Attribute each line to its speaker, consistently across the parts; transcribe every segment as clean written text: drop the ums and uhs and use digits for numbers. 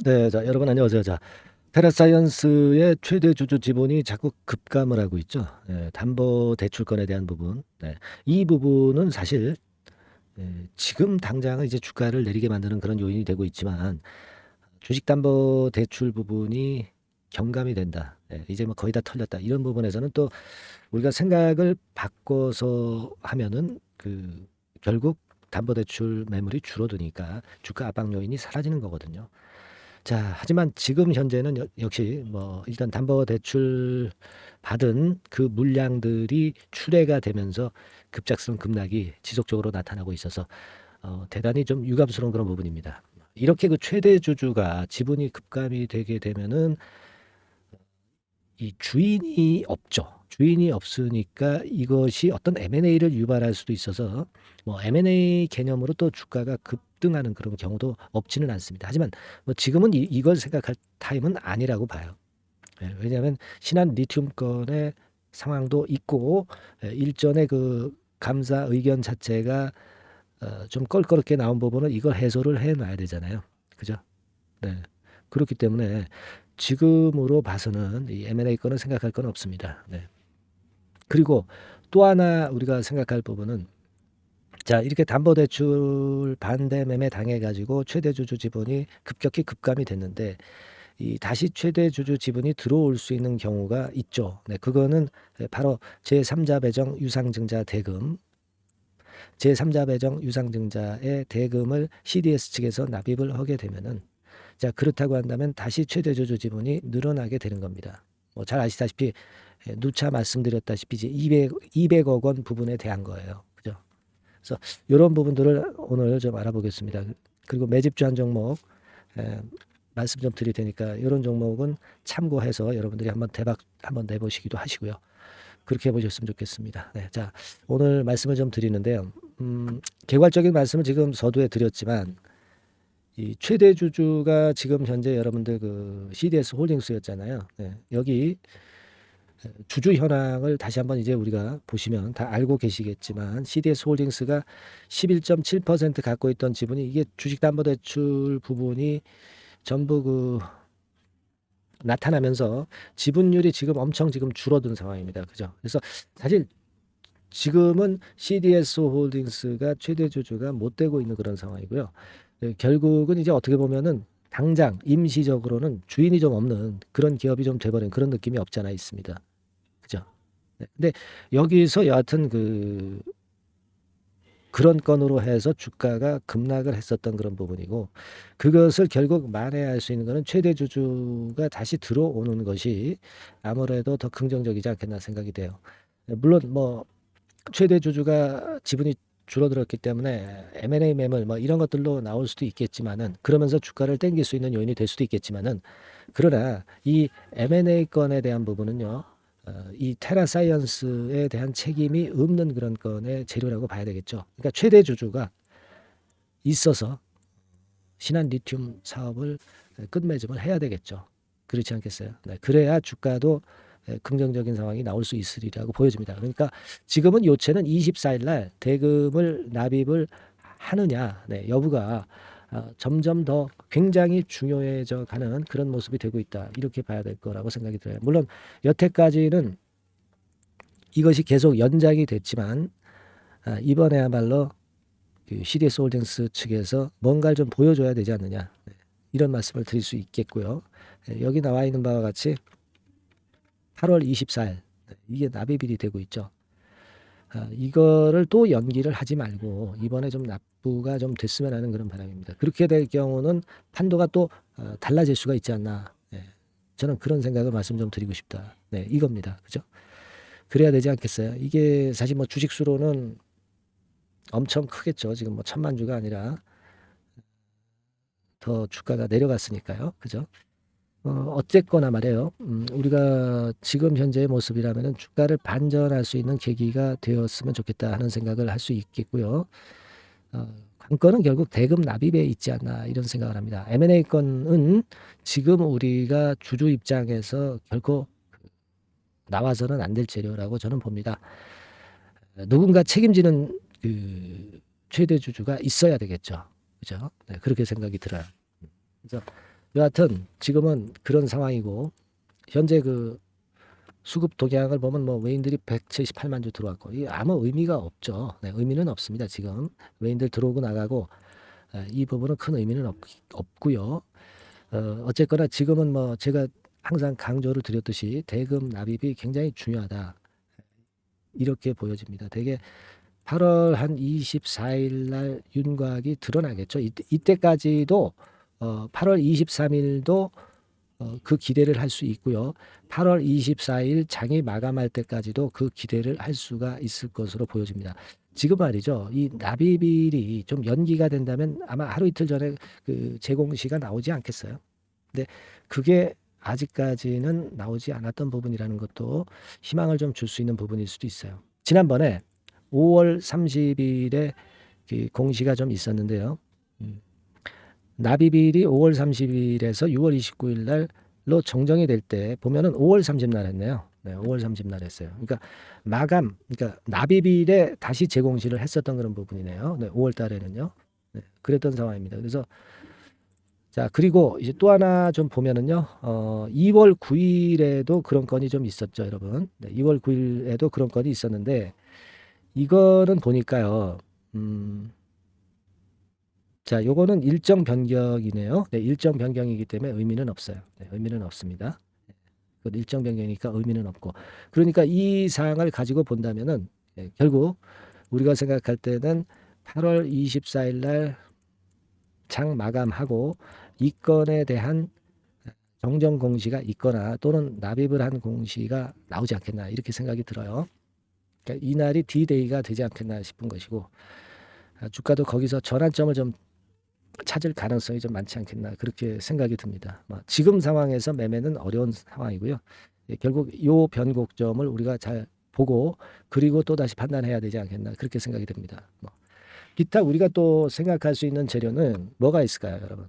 Speaker 1: 네, 자, 여러분 안녕하세요. 자, 테라사이언스의 최대 주주 지분이 자꾸 급감을 하고 있죠. 담보 대출권에 대한 부분. 이 부분은 사실 지금 당장은 이제 주가를 내리게 만드는 그런 요인이 되고 있지만 주식담보 대출 부분이 경감이 된다. 이제 뭐 거의 다 털렸다. 이런 부분에서는 또 우리가 생각을 바꿔서 하면은 결국 담보대출 매물이 줄어드니까 주가 압박 요인이 사라지는 거거든요. 자, 하지만 지금 현재는 역시 뭐 일단 담보대출 받은 그 물량들이 출회가 되면서 급작스러운 급락이 지속적으로 나타나고 있어서 대단히 좀 유감스러운 그런 부분입니다. 이렇게 그 최대 주주가 지분이 급감이 되게 되면은 이 주인이 없죠. 주인이 없으니까 이것이 어떤 M&A를 유발할 수도 있어서 뭐 M&A 개념으로 또 주가가 급등하는 그런 경우도 없지는 않습니다. 하지만 뭐 지금은 이걸 생각할 타임은 아니라고 봐요. 왜냐하면 신한 리튬 건의 상황도 있고 일전에 그 감사 의견 자체가 좀 껄끄럽게 나온 부분은 이걸 해소를 해놔야 되잖아요. 그죠? 네. 그렇기 때문에 지금으로 봐서는 이 M&A 건은 생각할 건 없습니다. 네. 그리고 또 하나 우리가 생각할 부분은 자, 이렇게 담보대출 반대 매매 당해가지고 최대 주주 지분이 급격히 급감이 됐는데 이 다시 최대 주주 지분이 들어올 수 있는 경우가 있죠. 네, 그거는 바로 제3자 배정 유상증자 대금, 제3자 배정 유상증자의 대금을 CDS 측에서 납입을 하게 되면은 자, 그렇다고 한다면 다시 최대 주주 지분이 늘어나게 되는 겁니다. 뭐 잘 아시다시피 누차 말씀드렸다시피 이제 200억 원 부분에 대한 거예요. 그죠? 그래서 이런 부분들을 오늘 좀 알아보겠습니다. 그리고 매집주 한 종목 에, 말씀 좀 드릴 테니까 이런 종목은 참고해서 여러분들이 한번 대박 한번 내보시기도 하시고요. 그렇게 해보셨으면 좋겠습니다. 네, 자, 오늘 말씀을 좀 드리는데요. 개괄적인 말씀을 지금 서두에 드렸지만 이 최대 주주가 지금 현재 여러분들 그 CDS 홀딩스였잖아요. 네, 여기 주주 현황을 다시 한번 이제 우리가 보시면 다 알고 계시겠지만 CDS 홀딩스가 11.7% 갖고 있던 지분이 이게 주식담보대출 부분이 전부 나타나면서 지분율이 지금 엄청 지금 줄어든 상황입니다. 그죠? 그래서 사실 지금은 CDS 홀딩스가 최대 주주가 못 되고 있는 그런 상황이고요. 결국은 이제 어떻게 보면은 당장 임시적으로는 주인이 좀 없는 그런 기업이 좀 돼버린 그런 느낌이 없지 않아 있습니다. 그죠? 네. 근데 여기서 여하튼 그런 건으로 해서 주가가 급락을 했었던 그런 부분이고 그것을 결국 만회할 수 있는 것은 최대 주주가 다시 들어오는 것이 아무래도 더 긍정적이지 않겠나 생각이 돼요. 물론 뭐 최대 주주가 지분이 줄어들었기 때문에 M&A 매물 뭐 이런 것들로 나올 수도 있겠지만은 그러면서 주가를 땡길 수 있는 요인이 될 수도 있겠지만은 그러나 이 M&A 건에 대한 부분은요. 이 테라사이언스에 대한 책임이 없는 그런 건의 재료라고 봐야 되겠죠. 그러니까 최대 주주가 있어서 신한 리튬 사업을 끝맺음을 해야 되겠죠. 그렇지 않겠어요? 네, 그래야 주가도 긍정적인 상황이 나올 수 있으리라고 보여집니다. 그러니까 지금은 요체는 24일 날 대금을 납입을 하느냐, 네, 여부가 점점 더 굉장히 중요해져 가는 그런 모습이 되고 있다. 이렇게 봐야 될 거라고 생각이 들어요. 물론 여태까지는 이것이 계속 연장이 됐지만 이번에야말로 그 CDS 홀딩스 측에서 뭔가를 좀 보여줘야 되지 않느냐. 네, 이런 말씀을 드릴 수 있겠고요. 여기 나와 있는 바와 같이 8월 24일 이게 납입일이 되고 있죠. 이거를 또 연기를 하지 말고 이번에 좀 납부가 좀 됐으면 하는 그런 바람입니다. 그렇게 될 경우는 판도가 또 달라질 수가 있지 않나. 네, 저는 그런 생각을 말씀 좀 드리고 싶다. 네, 이겁니다. 그죠? 그래야 되지 않겠어요? 이게 사실 뭐 주식수로는 엄청 크겠죠. 지금 뭐 1,000만 주가 아니라 더 주가가 내려갔으니까요. 그죠? 어쨌거나 말이에요. 우리가 지금 현재의 모습이라면은 주가를 반전할 수 있는 계기가 되었으면 좋겠다 하는 생각을 할 수 있겠고요. 관건은 결국 대금 납입에 있지 않나 이런 생각을 합니다. M&A 건은 지금 우리가 주주 입장에서 결코 나와서는 안 될 재료라고 저는 봅니다. 누군가 책임지는 최대 주주가 있어야 되겠죠. 그죠? 네, 그렇게 생각이 들어요. 그래서 여하튼 지금은 그런 상황이고 현재 그 수급 동향을 보면 뭐 외인들이 178만 주 들어왔고 이 아무 의미가 없죠. 네, 의미는 없습니다. 지금 외인들 들어오고 나가고 이 부분은 큰 의미는 없고요. 어쨌거나 지금은 뭐 제가 항상 강조를 드렸듯이 대금 납입이 굉장히 중요하다. 이렇게 보여집니다. 대개 8월 한 24일 날 윤곽이 드러나겠죠. 이때까지도 8월 23일도 그 기대를 할 수 있고요. 8월 24일 장이 마감할 때까지도 그 기대를 할 수가 있을 것으로 보여집니다. 지금 말이죠. 이 납입일이 좀 연기가 된다면 아마 하루 이틀 전에 그 제공시가 나오지 않겠어요. 근데 그게 아직까지는 나오지 않았던 부분이라는 것도 희망을 좀 줄 수 있는 부분일 수도 있어요. 지난번에 5월 30일에 그 공시가 좀 있었는데요. 납입일이 5월 30일에서 6월 29일 날로 정정이 될 때 보면은 5월 30일 날 했네요. 네, 5월 30일 날 했어요. 그러니까 마감, 그러니까 납입일에 다시 재공시를 했었던 그런 부분이네요. 네, 5월 달에는요. 네, 그랬던 상황입니다. 그래서 자, 그리고 이제 또 하나 좀 보면은요, 2월 9일에도 그런 건이 좀 있었죠, 여러분. 네, 2월 9일에도 그런 건이 있었는데, 이거는 보니까요, 자, 요거는 일정 변경이네요. 네, 일정 변경이기 때문에 의미는 없어요. 네, 의미는 없습니다. 그건 일정 변경이니까 의미는 없고. 그러니까 이 사항을 가지고 본다면은, 결국 우리가 생각할 때는 8월 24일 날 장 마감하고 이 건에 대한 정정 공시가 있거나 또는 납입을 한 공시가 나오지 않겠나 이렇게 생각이 들어요. 그러니까 이날이 D-Day가 되지 않겠나 싶은 것이고 주가도 거기서 전환점을 좀 찾을 가능성이 좀 많지 않겠나 그렇게 생각이 듭니다. 지금 상황에서 매매는 어려운 상황이고요. 결국 이 변곡점을 우리가 잘 보고 그리고 또 다시 판단해야 되지 않겠나 그렇게 생각이 듭니다. 기타 우리가 또 생각할 수 있는 재료는 뭐가 있을까요, 여러분?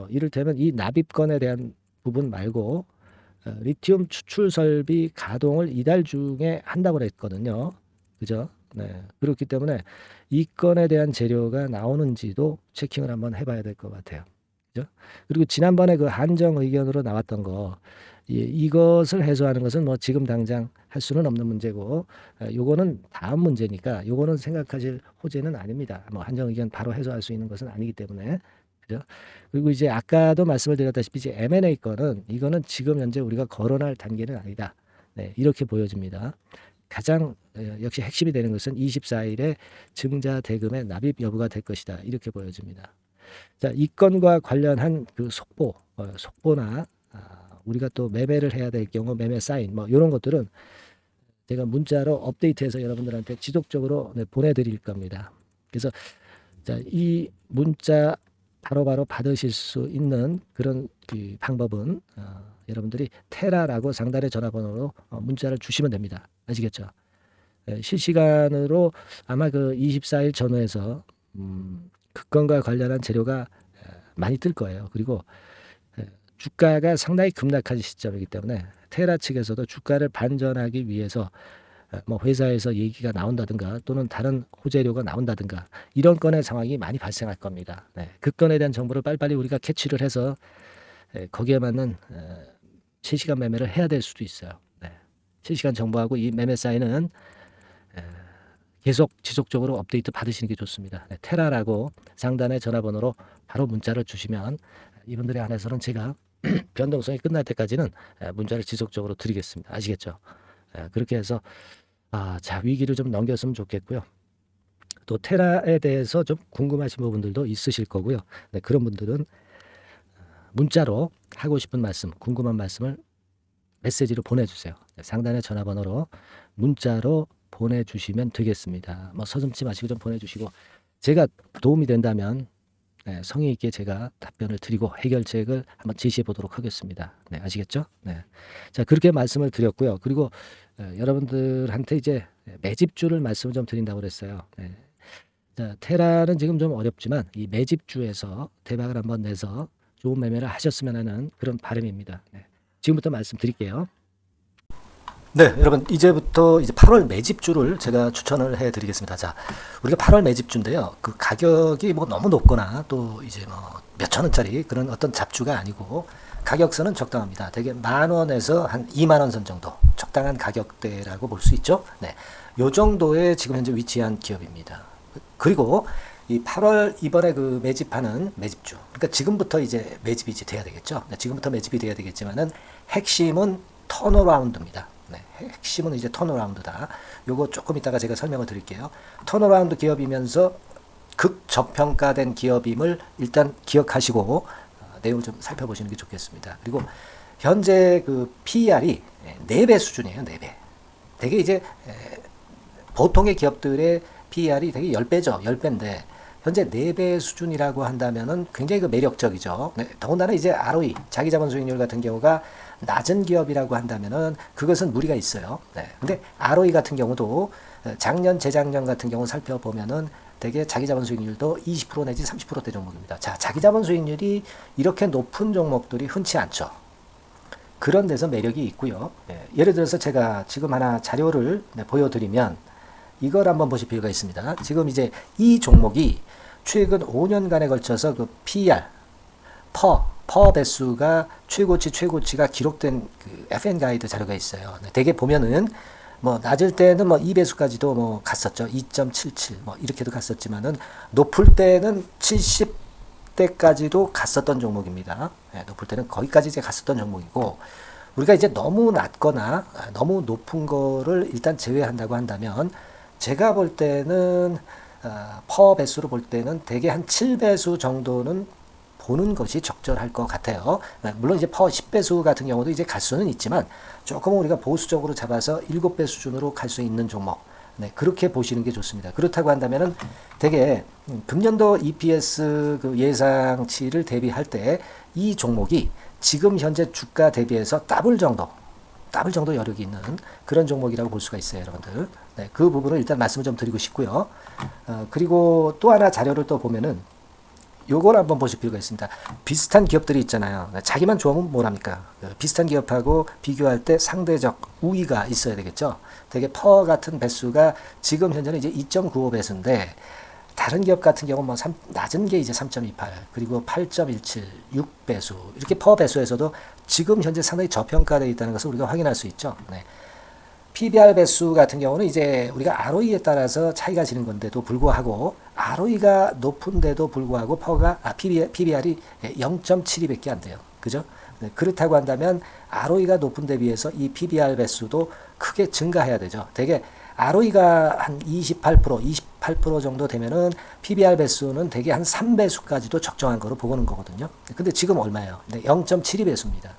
Speaker 1: 이를테면 이 납입건에 대한 부분 말고 리튬 추출 설비 가동을 이달 중에 한다고 했거든요. 그죠? 네. 그렇기 때문에 이 건에 대한 재료가 나오는지도 체킹을 한번 해봐야 될 것 같아요. 그죠? 그리고 지난번에 그 한정 의견으로 나왔던 거, 이것을 해소하는 것은 뭐 지금 당장 할 수는 없는 문제고, 요거는 다음 문제니까 요거는 생각하실 호재는 아닙니다. 뭐 한정 의견 바로 해소할 수 있는 것은 아니기 때문에. 그죠? 그리고 이제 아까도 말씀을 드렸다시피 이제 M&A 건은 이거는 지금 현재 우리가 거론할 단계는 아니다. 네, 이렇게 보여집니다. 가장 역시 핵심이 되는 것은 24일에 증자 대금의 납입 여부가 될 것이다. 이렇게 보여집니다. 자, 이 건과 관련한 그 속보나 우리가 또 매매를 해야 될 경우 매매 사인 뭐 이런 것들은 제가 문자로 업데이트해서 여러분들한테 지속적으로 보내드릴 겁니다. 그래서 자, 이 문자 바로바로 받으실 수 있는 그런 그 방법은 여러분들이 테라라고 상단의 전화번호로 문자를 주시면 됩니다. 아시겠죠? 실시간으로 아마 그 24일 전후에서 그 건과 관련한 재료가 많이 뜰 거예요. 그리고 주가가 상당히 급락한 시점이기 때문에 테라 측에서도 주가를 반전하기 위해서 뭐 회사에서 얘기가 나온다든가 또는 다른 호재료가 나온다든가 이런 건의 상황이 많이 발생할 겁니다. 네, 그 건에 대한 정보를 빨리빨리 우리가 캐치를 해서 거기에 맞는 실시간 매매를 해야 될 수도 있어요. 네, 실시간 정보하고 이 매매 사인은 계속 지속적으로 업데이트 받으시는 게 좋습니다. 네, 테라라고 상단의 전화번호로 바로 문자를 주시면 이분들에 한해서는 제가 변동성이 끝날 때까지는 문자를 지속적으로 드리겠습니다. 아시겠죠? 그렇게 해서 자, 위기를 좀 넘겼으면 좋겠고요. 또 테라에 대해서 좀 궁금하신 부분들도 있으실 거고요. 네, 그런 분들은 문자로 하고 싶은 말씀, 궁금한 말씀을 메시지로 보내주세요. 네, 상단의 전화번호로 문자로 보내주시면 되겠습니다. 뭐 서슴지 마시고 좀 보내주시고 제가 도움이 된다면 성의 있게 제가 답변을 드리고 해결책을 한번 제시해 보도록 하겠습니다. 네, 아시겠죠? 네. 자, 그렇게 말씀을 드렸고요. 그리고 여러분들한테 이제 매집주를 말씀을 좀 드린다고 그랬어요. 네. 자, 테라는 지금 좀 어렵지만 이 매집주에서 대박을 한번 내서 좋은 매매를 하셨으면 하는 그런 바람입니다. 네. 지금부터 말씀드릴게요. 네, 여러분 이제부터 이제 8월 매집주를 제가 추천을 해드리겠습니다. 자, 우리가 8월 매집주인데요. 그 가격이 뭐 너무 높거나 또 이제 뭐 몇천 원짜리 그런 어떤 잡주가 아니고 가격선은 적당합니다. 대개 10,000원에서 한 20,000원 선 정도 적당한 가격대라고 볼 수 있죠. 네, 요 정도에 지금 현재 위치한 기업입니다. 그리고 이 8월 이번에 그 매집하는 매집주, 그러니까 지금부터 이제 매집이 이제 돼야 되겠죠. 네, 지금부터 매집이 돼야 되겠지만은 핵심은 턴어라운드입니다. 네, 핵심은 이제 턴어라운드다. 요거 조금 이따가 제가 설명을 드릴게요. 턴어라운드 기업이면서 극저평가된 기업임을 일단 기억하시고 내용을 좀 살펴보시는 게 좋겠습니다. 그리고 현재 그 PER이 4배 수준이에요. 4배. 되게 이제 보통의 기업들의 PER이 되게 10배죠. 10배인데 현재 4배 수준이라고 한다면은 굉장히 그 매력적이죠. 네, 더군다나 이제 ROE, 자기자본 수익률 같은 경우가 낮은 기업이라고 한다면은 그것은 무리가 있어요. 네. 근데 ROE 같은 경우도 작년, 재작년 같은 경우 살펴보면은 되게 자기자본 수익률도 20% 내지 30%대 종목입니다. 자, 자기자본 수익률이 이렇게 높은 종목들이 흔치 않죠. 그런 데서 매력이 있고요. 네. 예를 들어서 제가 지금 하나 자료를 보여드리면 이걸 한번 보실 필요가 있습니다. 지금 이제 이 종목이 최근 5년간에 걸쳐서 그 PER, 퍼 배수가 최고치가 기록된 그 FN 가이드 자료가 있어요. 대개 보면은 뭐 낮을 때는 뭐 2배수까지도 뭐 갔었죠. 2.77 뭐 이렇게도 갔었지만은 높을 때는 70대까지도 갔었던 종목입니다. 네, 높을 때는 거기까지 이제 갔었던 종목이고 우리가 이제 너무 낮거나 너무 높은 거를 일단 제외한다고 한다면 제가 볼 때는 퍼 배수로 볼 때는 대개 한 7배수 정도는 보는 것이 적절할 것 같아요. 물론 이제 퍼 10배수 같은 경우도 이제 갈 수는 있지만 조금 우리가 보수적으로 잡아서 7배 수준으로 갈 수 있는 종목. 네, 그렇게 보시는 게 좋습니다. 그렇다고 한다면은 되게 금년도 EPS 그 예상치를 대비할 때 이 종목이 지금 현재 주가 대비해서 더블 정도 여력이 있는 그런 종목이라고 볼 수가 있어요, 여러분들. 네, 그 부분을 일단 말씀을 좀 드리고 싶고요. 그리고 또 하나 자료를 또 보면은 요걸 한번 보실 필요가 있습니다. 비슷한 기업들이 있잖아요. 자기만 좋으면 뭘 합니까? 비슷한 기업하고 비교할 때 상대적 우위가 있어야 되겠죠. 되게 퍼 같은 배수가 지금 현재는 이제 2.95배수인데 다른 기업 같은 경우 뭐 낮은 게 이제 3.28 그리고 8.17 6배수 이렇게 퍼 배수에서도 지금 현재 상당히 저평가되어 있다는 것을 우리가 확인할 수 있죠. 네. PBR 배수 같은 경우는 이제 우리가 ROE에 따라서 차이가 지는 건데도 불구하고 ROE가 높은데도 불구하고 PBR이 0.72밖에 안 돼요. 그죠? 네, 그렇다고 한다면 ROE가 높은 데 비해서 이 PBR 배수도 크게 증가해야 되죠. 되게 ROE가 한 28% 정도 되면은 PBR 배수는 되게 한 3배수까지도 적정한 거로 보고는 거거든요. 근데 지금 얼마예요? 네, 0.72배수입니다.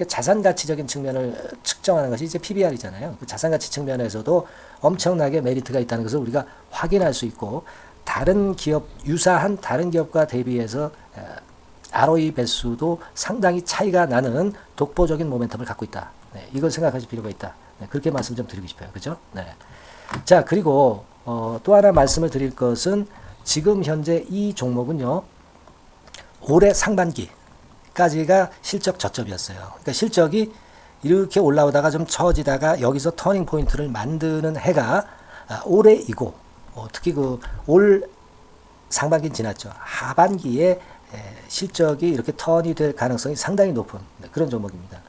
Speaker 1: 자산 가치적인 측면을 측정하는 것이 이제 PBR이잖아요. 그 자산 가치 측면에서도 엄청나게 메리트가 있다는 것을 우리가 확인할 수 있고 다른 기업 유사한 다른 기업과 대비해서 ROE 배수도 상당히 차이가 나는 독보적인 모멘텀을 갖고 있다. 네, 이걸 생각하실 필요가 있다. 네, 그렇게 말씀 좀 드리고 싶어요. 그죠? 네. 자, 그리고 또 하나 말씀을 드릴 것은 지금 현재 이 종목은요. 올해 상반기 까지가 실적 저점이었어요. 그러니까 실적이 이렇게 올라오다가 좀 처지다가 여기서 터닝 포인트를 만드는 해가 올해이고 특히 그 올 상반기는 지났죠. 하반기에 실적이 이렇게 턴이 될 가능성이 상당히 높은 그런 종목입니다.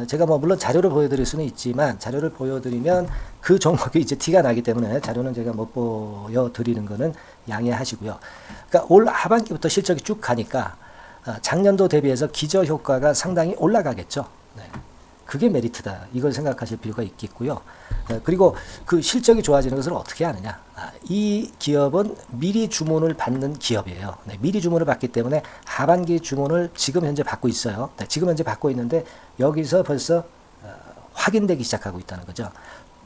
Speaker 1: 제가 뭐 물론 자료를 보여드릴 수는 있지만 자료를 보여드리면 그 종목이 이제 티가 나기 때문에 자료는 제가 못 보여드리는 거는 양해하시고요. 그러니까 올 하반기부터 실적이 쭉 가니까 작년도 대비해서 기저 효과가 상당히 올라가겠죠. 네. 그게 메리트다. 이걸 생각하실 필요가 있겠고요. 그리고 그 실적이 좋아지는 것을 어떻게 하느냐. 이 기업은 미리 주문을 받는 기업이에요. 네. 미리 주문을 받기 때문에 하반기 주문을 지금 현재 받고 있어요. 네. 지금 현재 받고 있는데 여기서 벌써 확인되기 시작하고 있다는 거죠.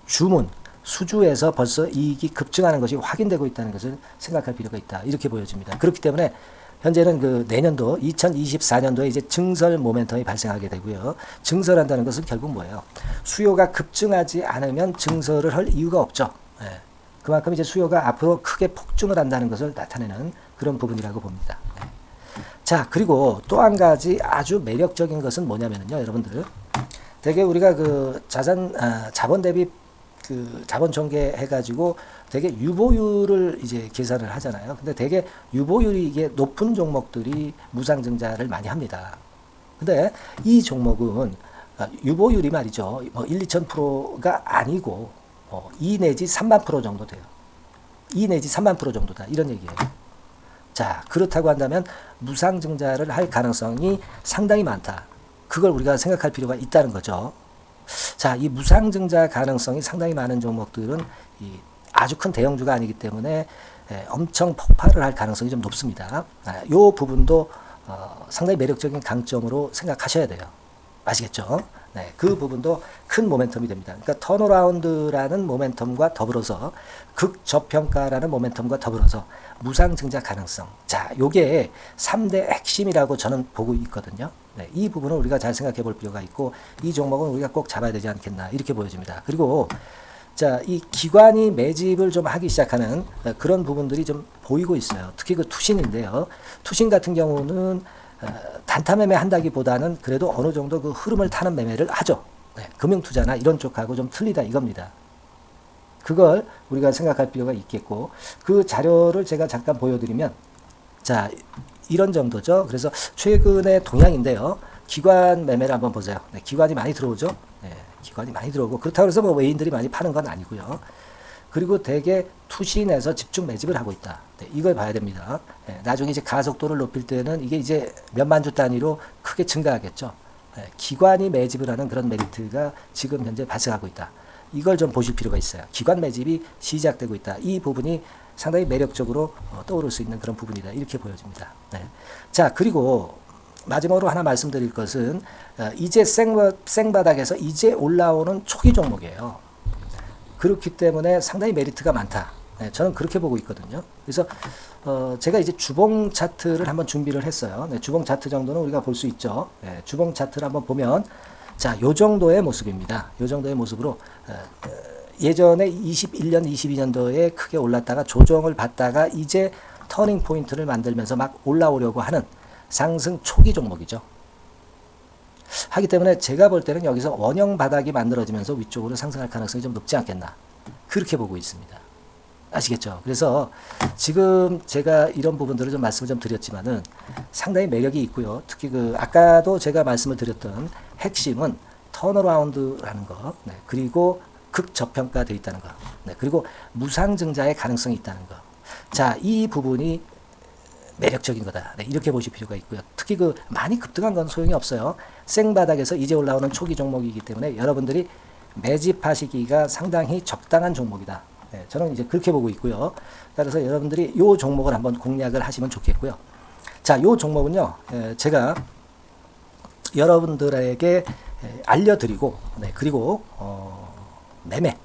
Speaker 1: 주문, 수주에서 벌써 이익이 급증하는 것이 확인되고 있다는 것을 생각할 필요가 있다. 이렇게 보여집니다. 그렇기 때문에 현재는 그 내년도 2024년도에 이제 증설 모멘텀이 발생하게 되고요. 증설한다는 것은 결국 뭐예요? 수요가 급증하지 않으면 증설을 할 이유가 없죠. 네. 그만큼 이제 수요가 앞으로 크게 폭증을 한다는 것을 나타내는 그런 부분이라고 봅니다. 네. 자, 그리고 또 한 가지 아주 매력적인 것은 뭐냐면요, 여러분들. 되게 우리가 그 자본 대비 그 자본 전개 해가지고 되게 유보율을 이제 계산을 하잖아요. 근데 되게 유보율이 이게 높은 종목들이 무상증자를 많이 합니다. 근데 이 종목은 유보율이 말이죠. 뭐 1, 2,000%가 아니고 2 내지 3만 프로 정도 돼요. 2 내지 3만 프로 정도다. 이런 얘기예요. 자, 그렇다고 한다면 무상증자를 할 가능성이 상당히 많다. 그걸 우리가 생각할 필요가 있다는 거죠. 자, 이 무상증자 가능성이 상당히 많은 종목들은 아주 큰 대형주가 아니기 때문에 엄청 폭발을 할 가능성이 좀 높습니다. 이 부분도 상당히 매력적인 강점으로 생각하셔야 돼요. 아시겠죠? 네, 그 부분도 큰 모멘텀이 됩니다. 그러니까 턴어라운드라는 모멘텀과 더불어서 극저평가라는 모멘텀과 더불어서 무상증자 가능성. 자, 요게 3대 핵심이라고 저는 보고 있거든요. 네, 이 부분을 우리가 잘 생각해 볼 필요가 있고 이 종목은 우리가 꼭 잡아야 되지 않겠나 이렇게 보여집니다. 그리고 자, 이 기관이 매집을 좀 하기 시작하는 그런 부분들이 좀 보이고 있어요. 특히 그 투신인데요. 투신 같은 경우는 단타 매매 한다기보다는 그래도 어느 정도 그 흐름을 타는 매매를 하죠. 네, 금융투자나 이런 쪽하고 좀 틀리다 이겁니다. 그걸 우리가 생각할 필요가 있겠고 그 자료를 제가 잠깐 보여드리면 자, 이런 정도죠. 그래서 최근의 동향인데요. 기관 매매를 한번 보세요. 네, 기관이 많이 들어오죠. 네, 기관이 많이 들어오고 그렇다고 해서 뭐 외인들이 많이 파는 건 아니고요. 그리고 대개 투신에서 집중 매집을 하고 있다. 네, 이걸 봐야 됩니다. 네, 나중에 이제 가속도를 높일 때는 이게 이제 몇만 주 단위로 크게 증가하겠죠. 네, 기관이 매집을 하는 그런 메리트가 지금 현재 발생하고 있다. 이걸 좀 보실 필요가 있어요. 기관 매집이 시작되고 있다. 이 부분이 상당히 매력적으로 떠오를 수 있는 그런 부분이다. 이렇게 보여집니다. 네. 자, 그리고 마지막으로 하나 말씀드릴 것은 이제 생바닥에서 이제 올라오는 초기 종목이에요. 그렇기 때문에 상당히 메리트가 많다. 네, 저는 그렇게 보고 있거든요. 그래서 제가 이제 주봉 차트를 한번 준비를 했어요. 네, 주봉 차트 정도는 우리가 볼 수 있죠. 네, 주봉 차트를 한번 보면 자, 요 정도의 모습입니다. 요 정도의 모습으로 예전에 21년, 22년도에 크게 올랐다가 조정을 받다가 이제 터닝 포인트를 만들면서 막 올라오려고 하는 상승 초기 종목이죠. 하기 때문에 제가 볼 때는 여기서 원형 바닥이 만들어지면서 위쪽으로 상승할 가능성이 좀 높지 않겠나. 그렇게 보고 있습니다. 아시겠죠? 그래서 지금 제가 이런 부분들을 좀 말씀을 좀 드렸지만은 상당히 매력이 있고요. 특히 그 아까도 제가 말씀을 드렸던 핵심은 턴어라운드라는 거, 네, 그리고 극저평가되어 있다는 거, 네, 그리고 무상증자의 가능성이 있다는 거. 자, 이 부분이 매력적인 거다. 네, 이렇게 보실 필요가 있고요. 특히 그 많이 급등한 건 소용이 없어요. 생바닥에서 이제 올라오는 초기 종목이기 때문에 여러분들이 매집하시기가 상당히 적당한 종목이다. 네, 저는 이제 그렇게 보고 있고요. 따라서 여러분들이 이 종목을 한번 공략을 하시면 좋겠고요. 자, 이 종목은요, 제가 여러분들에게 알려드리고, 네, 그리고 매매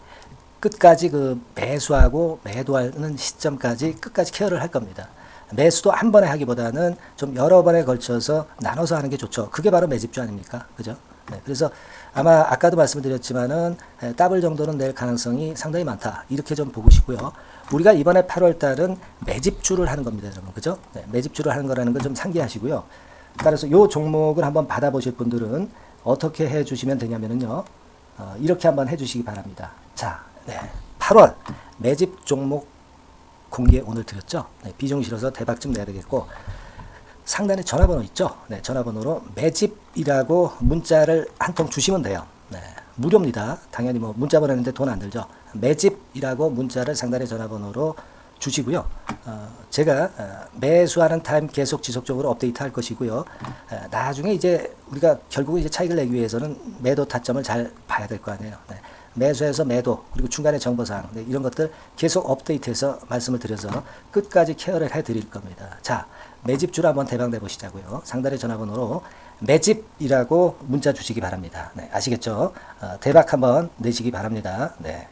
Speaker 1: 끝까지 그 매수하고 매도하는 시점까지 끝까지 케어를 할 겁니다. 매수도 한 번에 하기보다는 좀 여러 번에 걸쳐서 나눠서 하는 게 좋죠. 그게 바로 매집주 아닙니까? 그죠? 네, 그래서 아마 아까도 말씀드렸지만은 더블 정도는 낼 가능성이 상당히 많다. 이렇게 좀 보시고요. 우리가 이번에 8월 달은 매집주를 하는 겁니다, 여러분. 그죠? 네, 매집주를 하는 거라는 걸 좀 상기하시고요. 따라서 요 종목을 한번 받아보실 분들은 어떻게 해 주시면 되냐면은요. 이렇게 한번 해 주시기 바랍니다. 자, 네, 8월 매집 종목 공개 오늘 드렸죠. 네, 비중 실어서 대박 좀 내야 되겠고 상단에 전화번호 있죠. 네, 전화번호로 매집이라고 문자를 한 통 주시면 돼요. 네, 무료입니다. 당연히 뭐 문자 보내는데 돈 안 들죠. 매집이라고 문자를 상단의 전화번호로 주시고요. 제가 매수하는 타임 계속 지속적으로 업데이트 할 것이고요. 나중에 이제 우리가 결국은 이제 차익을 내기 위해서는 매도 타점을 잘 봐야 될 거 아니에요. 네. 매수해서 매도 그리고 중간에 정보사항 네, 이런 것들 계속 업데이트해서 말씀을 드려서 끝까지 케어를 해드릴 겁니다. 자, 매집주를 한번 대박 내보시자고요. 상단의 전화번호로 매집이라고 문자 주시기 바랍니다. 네, 아시겠죠? 대박 한번 내시기 바랍니다. 네.